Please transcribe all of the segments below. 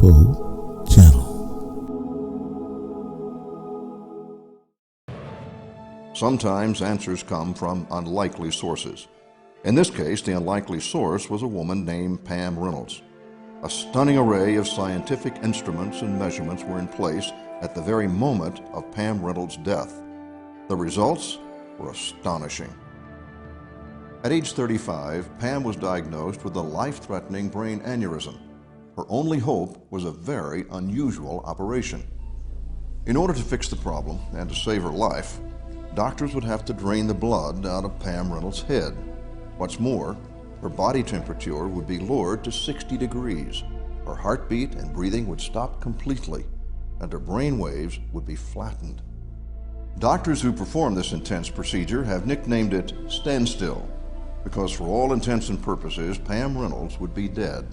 UFO Channel. Sometimes answers come from unlikely sources. In this case, the unlikely source was a woman named Pam Reynolds. A stunning array of scientific instruments and measurements were in place at the very moment of Pam Reynolds' death. The results were astonishing. At age 35, Pam was diagnosed with a life-threatening brain aneurysm. Her only hope was a very unusual operation. In order to fix the problem and to save her life, doctors would have to drain the blood out of Pam Reynolds' head. What's more, her body temperature would be lowered to 60 degrees. Her heartbeat and breathing would stop completely, and her brain waves would be flattened. Doctors who perform this intense procedure have nicknamed it standstill, because for all intents and purposes, Pam Reynolds would be dead.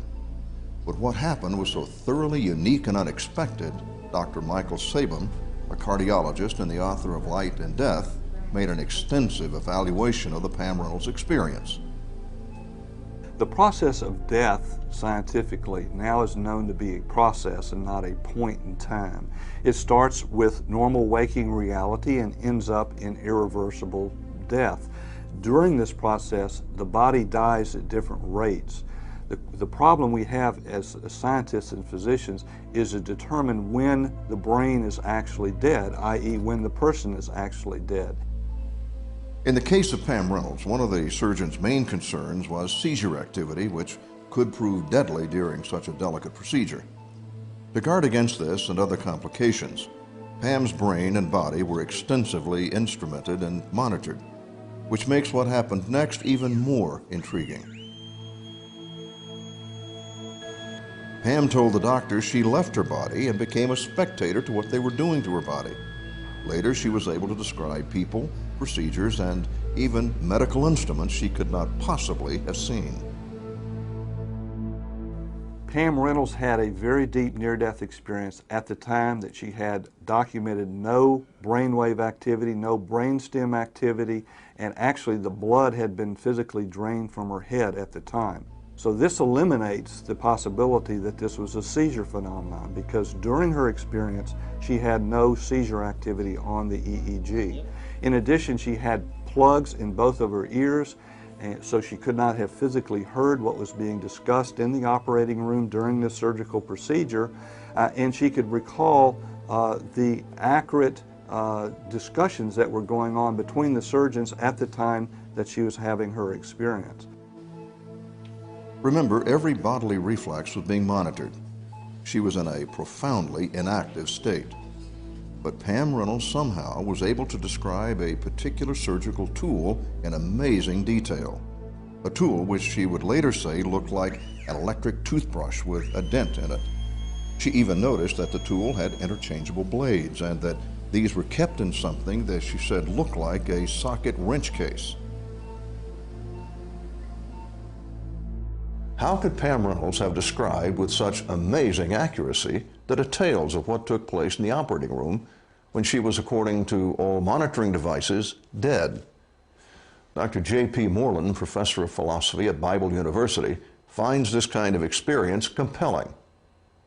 But what happened was so thoroughly unique and unexpected, Dr. Michael Sabin, a cardiologist and the author of Light and Death, made an extensive evaluation of the Pam Reynolds experience. The process of death, scientifically, now is known to be a process and not a point in time. It starts with normal waking reality and ends up in irreversible death. During this process, the body dies at different rates. The problem we have as scientists and physicians is to determine when the brain is actually dead, i.e. when the person is actually dead. In the case of Pam Reynolds, one of the surgeon's main concerns was seizure activity, which could prove deadly during such a delicate procedure. To guard against this and other complications, Pam's brain and body were extensively instrumented and monitored, which makes what happened next even more intriguing. Pam told the doctors she left her body and became a spectator to what they were doing to her body. Later, she was able to describe people, procedures, and even medical instruments she could not possibly have seen. Pam Reynolds had a very deep near-death experience at the time that she had documented no brainwave activity, no brainstem activity, and actually the blood had been physically drained from her head at the time. So this eliminates the possibility that this was a seizure phenomenon, because during her experience she had no seizure activity on the EEG. In addition, she had plugs in both of her ears, and so she could not have physically heard what was being discussed in the operating room during the surgical procedure, and she could recall the accurate discussions that were going on between the surgeons at the time that she was having her experience. Remember, every bodily reflex was being monitored. She was in a profoundly inactive state. But Pam Reynolds somehow was able to describe a particular surgical tool in amazing detail. A tool which she would later say looked like an electric toothbrush with a dent in it. She even noticed that the tool had interchangeable blades and that these were kept in something that she said looked like a socket wrench case. How could Pam Reynolds have described with such amazing accuracy the details of what took place in the operating room when she was, according to all monitoring devices, dead? Dr. J.P. Moreland, professor of philosophy at Bible University, finds this kind of experience compelling.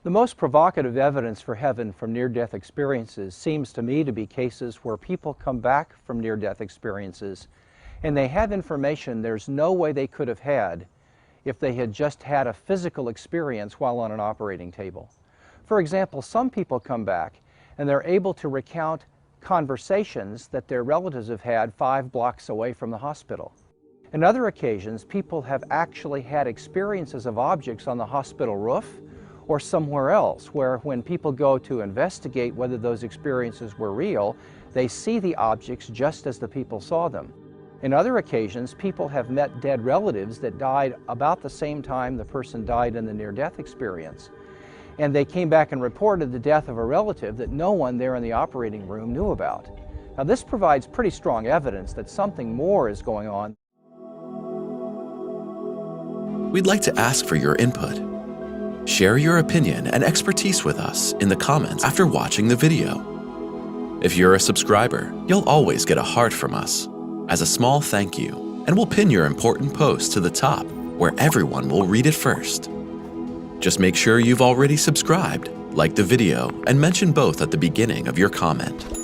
The most provocative evidence for heaven from near-death experiences seems to me to be cases where people come back from near-death experiences and they have information there's no way they could have had if they had just had a physical experience while on an operating table. For example, some people come back and they're able to recount conversations that their relatives have had 5 blocks away from the hospital. In other occasions, people have actually had experiences of objects on the hospital roof or somewhere else, where when people go to investigate whether those experiences were real, they see the objects just as the people saw them. In other occasions, people have met dead relatives that died about the same time the person died in the near-death experience. And they came back and reported the death of a relative that no one there in the operating room knew about. Now, this provides pretty strong evidence that something more is going on. We'd like to ask for your input. Share your opinion and expertise with us in the comments after watching the video. If you're a subscriber, you'll always get a heart from us as a small thank you, and we'll pin your important post to the top where everyone will read it first. Just make sure you've already subscribed, like the video, and mention both at the beginning of your comment.